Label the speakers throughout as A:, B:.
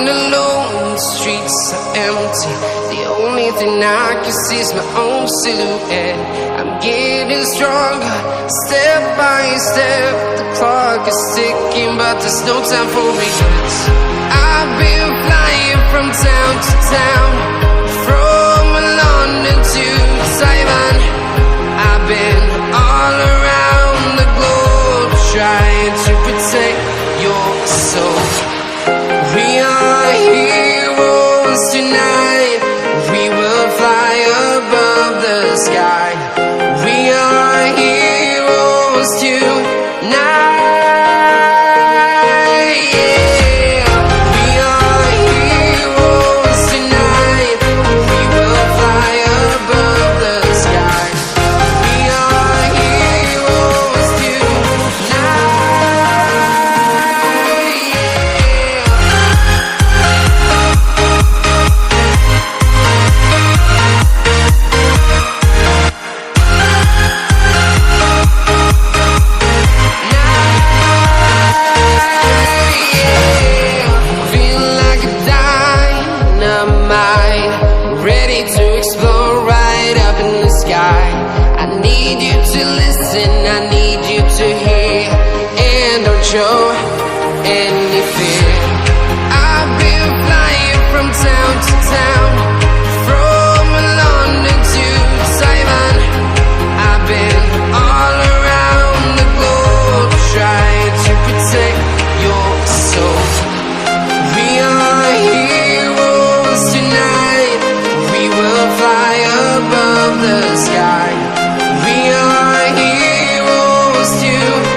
A: walking alone, the streets are empty. The only thing I can see is my own silhouette. I'm getting stronger, step by step. The clock is ticking, but there's no time for regrets. I've been flying from town to town, from London to Taiwan. I've been all around the globe, trying to protect your soul. We are heroes tonight. We will fly above the sky. We are heroes tonight. Show any fear. I've been flying from town to town, from London to Taiwan. I've been all around the globe, trying to protect your soul. We are heroes tonight. We will fly above the sky. We are heroes tonight.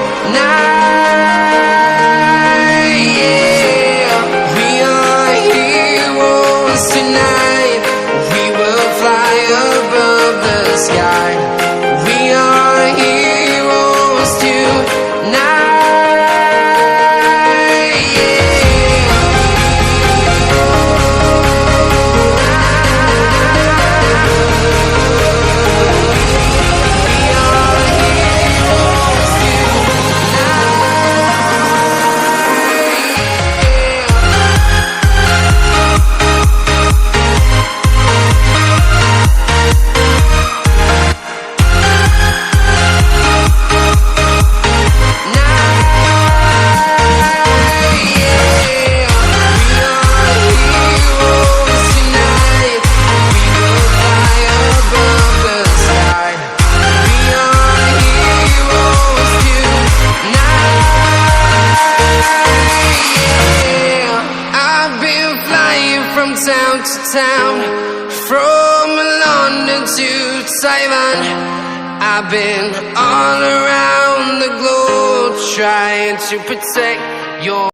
A: Town to town, from London to Taiwan. I've been all around the globe, trying to protect your.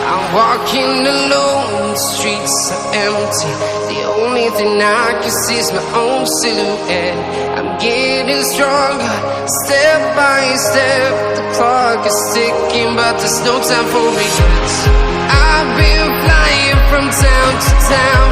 A: I'm walking alone, the streets are empty. The only thing I can see is my own silhouette. I'm getting stronger, step by step. The clock is ticking, but there's no time for regrets. I've been flying from town to town,